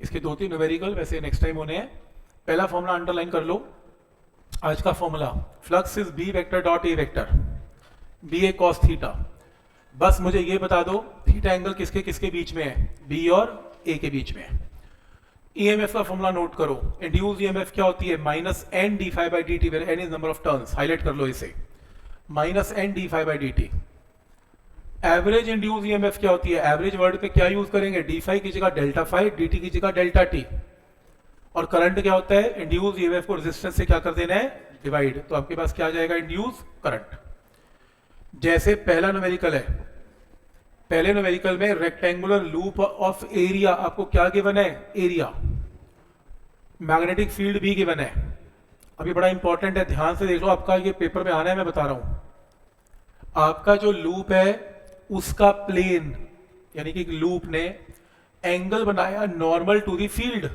इसके 2-3 न्यूमेरिकल वैसे next time होने हैं। पहला फॉर्मूला अंडरलाइन कर लो। आज का formula flux is B vector dot A vector, B A cos theta. बस मुझे ये बता दो थीटा एंगल किसके किसके बीच में है, बी और ए के बीच में है। ईएमएफ का फॉर्मूला नोट करो। इंड्यूस ईएमएफ क्या होती है, minus N D phi by D T, where N is number of turns. Highlight कर लो इसे, minus N D phi by D T. Average induce EMF क्या होती है, एवरेज वर्ड पे क्या यूज करेंगे, डी फाई की जगह डेल्टा फाई, डी टी की जगह डेल्टा टी। और करंट क्या होता है, इंड्यूस ईएमएफ को रेजिस्टेंस से क्या कर देना है, डिवाइड। तो आपके पास क्या आ जाएगा, इंड्यूस करंट। जैसे पहला न्यूमेरिकल है, पहले न्यूमेरिकल में रेक्टेंगुलर लूप ऑफ एरिया आपको क्या गिवन है, एरिया। मैग्नेटिक फील्ड भी गिवन है। अभी बड़ा इंपॉर्टेंट है, ध्यान से देख लो, आपका ये पेपर में आना है, मैं बता रहा हूं। आपका जो लूप है उसका प्लेन यानी कि लूप ने एंगल बनाया नॉर्मल टू द फील्ड।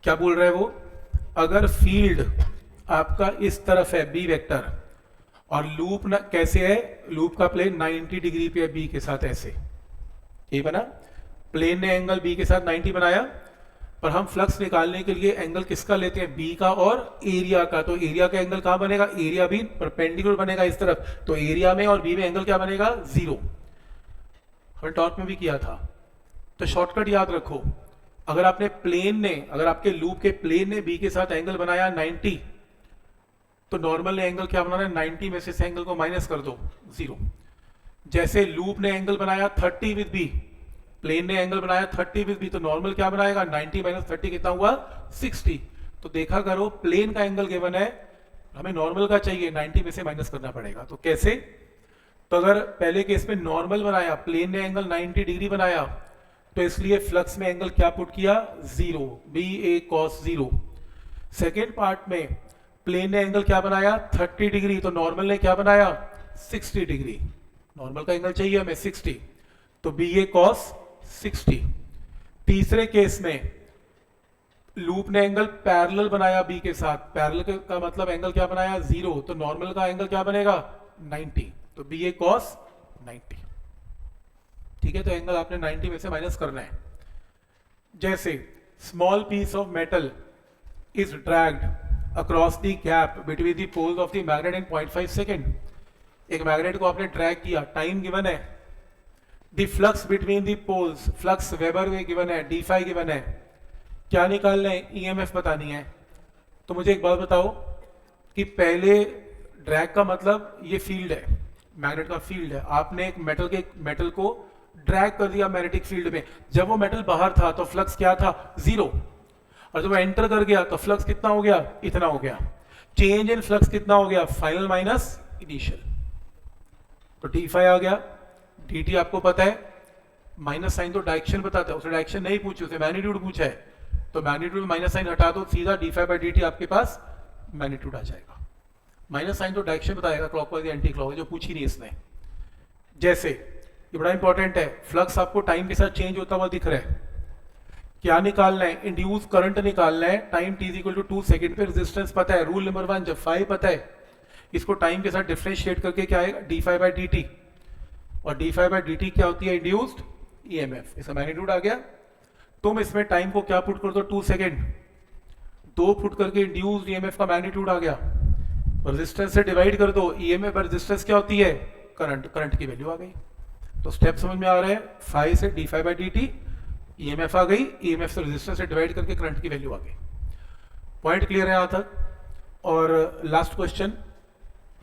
क्या बोल रहा है वो, अगर फील्ड आपका इस तरफ है बी वेक्टर और लूप ना कैसे है, लूप का प्लेन 90 डिग्री पे है बी के साथ, ऐसे ये बना। प्लेन ने एंगल बी के साथ 90 बनाया, पर हम फ्लक्स निकालने के लिए एंगल किसका लेते हैं, बी का और एरिया का। तो एरिया का एंगल कहां बनेगा, एरिया भी परपेंडिकुलर बनेगा इस तरफ, तो एरिया में और बी में एंगल क्या बनेगा, 0। हमने टॉप में भी किया था। तो शॉर्टकट याद रखो, अगर आपने प्लेन ने, अगर आपके लूप के प्लेन ने बी के साथ एंगल बनाया 90, तो नॉर्मल ने एंगल क्या बनाना है, 90 में से इस एंगल को माइनस कर दो, 0। जैसे लूप ने एंगल बनाया 30 विद बी, प्लेन ने एंगल बनाया 30 विद बी, तो नॉर्मल क्या बनाएगा, 90 माइनस 30 कितना हुआ, 60। तो देखा करो, प्लेन का एंगल गिवन है, हमें नॉर्मल का चाहिए, 90 में से माइनस करना पड़ेगा। तो कैसे, तो अगर पहले केस में नॉर्मल बनाया, प्लेन ने एंगल 90 डिग्री बनाया, तो इसलिए फ्लक्स में एंगल क्या पुट किया, 0, B A cos 0। Second part में प्लेन ने एंगल क्या बनाया 30 डिग्री, तो नॉर्मल ने क्या बनाया 60 डिग्री। नॉर्मल का एंगल चाहिए हमें 60, तो बी ए कॉस 60। तीसरे केस में लूप ने एंगल पैरेलल बनाया बी के साथ, पैरेलल का मतलब एंगल क्या बनाया 0, तो नॉर्मल का एंगल क्या बनेगा 90, तो बी ए कॉस 90। ठीक है, तो एंगल आपने 90 में से माइनस करना है। जैसे small piece of metal is dragged across the gap between the poles of the magnet in 0.5 second. एक मैग्नेट को आपने ड्रैग किया, टाइम गिवन है। the flux between the poles, flux weber में गिवन है, डी फाई गिवन है। क्या निकालना है, ईएमएफ बतानी है। तो मुझे एक बात बताओ कि पहले ड्रैग का मतलब ये फील्ड है, मैग्नेट का फील्ड है। आपने एक मेटल को ड्रैग कर दिया मैग्नेटिक फील्ड में। जब वो मेटल बाहर था तो फ्लक्स क्या था, 0, और जब एंटर कर गया तो फ्लक्स कितना हो गया, इतना हो गया। चेंज इन फ्लक्स कितना हो गया, फाइनल माइनस इनिशियल। तो डी फाई आ गया, डी टी आपको पता है, माइनस साइन तो डायरेक्शन बताता है, उसने डायरेक्शन नहीं पूछी, उसे मैग्नीट्यूड पूछा है। तो मैग्नीट्यूड में माइनस साइन हटा दो, सीधा D phi by D T आपके पास मैग्नीट्यूड आ जाएगा। माइनस साइन तो डायरेक्शन बताएगा, क्लॉकवाइज या एंटी क्लॉकवाइज, जो पूछी नहीं इसने। जैसे ये बड़ा इंपॉर्टेंट है, फ्लक्स आपको टाइम के साथ चेंज होता हुआ दिख रहा है। क्या निकालना है, इंड्यूस करंट निकालना है, time t equal to 2 second पे। रेजिस्टेंस पता है, रूल नंबर 1, जब फाई पता है, इसको टाइम के साथ डिफरेंशिएट करके क्या आएगा, D phi by D T. और D phi by D T क्या होती है, इंड्यूस्ड ईएमएफ। इसका मैग्नीट्यूड आ गया। तुम इसमें टाइम को क्या पुट कर दो, 2 सेकंड, 2 पुट करके इंड्यूस्ड ईएमएफ का मैग्नीट्यूड आ गया। रेजिस्टेंस से डिवाइड कर दो, ईएमएफ रेजिस्टेंस क्या होती है, करंट, करंट की वैल्यू आ गई। तो स्टेप समझ में आ रहा है, फाई से D phi by D T, EMF आ गई, ईएमएफ से रेजिस्टेंस से डिवाइड करके करंट की वैल्यू आ गई। पॉइंट क्लियर है यहां तक। और लास्ट क्वेश्चन,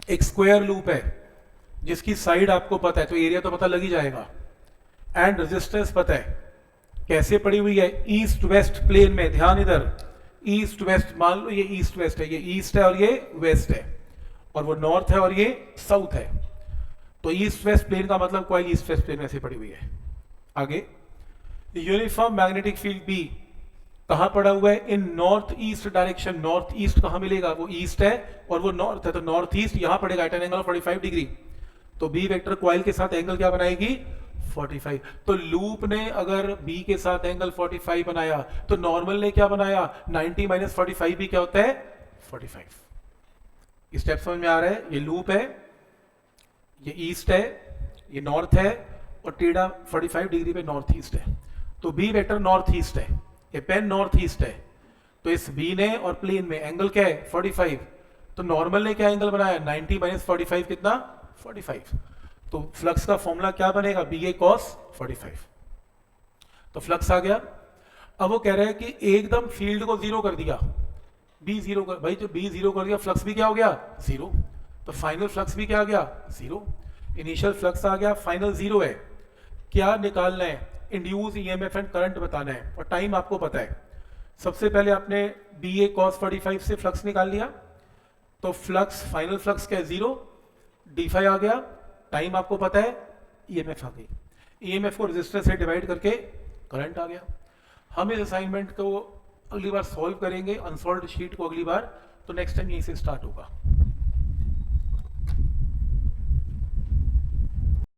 एक स्क्वायर लूप है जिसकी साइड आपको पता है, तो एरिया तो पता लग ही जाएगा, एंड रेजिस्टेंस पता है। कैसे पड़ी हुई है, ईस्ट वेस्ट प्लेन में। ध्यान इधर, ईस्ट वेस्ट, मान लो ये ईस्ट वेस्ट है, ये ईस्ट है और ये वेस्ट है, और वो नॉर्थ है और ये साउथ है। तो ईस्ट वेस्ट प्लेन का मतलब कॉइल ईस्ट वेस्ट प्लेन में ऐसे पड़ी हुई है। आगे, यूनिफॉर्म मैग्नेटिक फील्ड बी कहां पड़ा हुआ है, in north east direction. North east कहां मिलेगा, वो ईस्ट है और वो नॉर्थ है, तो नॉर्थ ईस्ट यहां पड़ेगा एट एन एंगल 45 डिग्री। तो बी वेक्टर कॉइल के साथ एंगल क्या बनाएगी, 45। तो लूप ने अगर बी के साथ एंगल 45 बनाया, तो नॉर्मल ने क्या बनाया, 90 माइनस 45 भी क्या होता है, 45। स्टेप समझ में आ रहा है। ये लूप है, ये ईस्ट है, ये नॉर्थ है, और टेढ़ा 45 डिग्री पे नॉर्थ ईस्ट है। तो बी वेक्टर नॉर्थ ईस्ट है, ये पेन नॉर्थ ईस्ट है, तो इस बी ने और प्लेन में एंगल क्या है 45, तो नॉर्मल ने क्या एंगल बनाया 90 माइनस 45 कितना 45, तो फ्लक्स का फॉर्मूला क्या बनेगा बी ए कॉस 45, तो फ्लक्स आ गया। अब वो कह रहे हैं कि एकदम फील्ड को जीरो कर दिया, बी जीरो कर, भाई जो बी जीरो कर दिया फ्लक्स भी क्या हो गया जीरो, तो फाइनल फ्लक्स भी क्या आ गया जीरो, इनिशियल फ्लक्स आ गया, फाइनल जीरो है। क्या निकालना है, इंड्यूस ईएमएफ एंड करंट बताना है, और टाइम आपको पता है। सबसे पहले आपने बी ए कॉस 45 से फ्लक्स निकाल लिया, तो फ्लक्स फाइनल फ्लक्स क्या है जीरो, डी फाई आ गया, टाइम आपको पता है, ईएमएफ आ गई, ईएमएफ को रेजिस्टर से डिवाइड करके करंट आ गया। हम इस असाइनमेंट को अगली बार सॉल्व करेंगे, अनसॉल्व्ड शीट को अगली बार, तो नेक्स्ट टाइम यहीं से स्टार्ट होगा।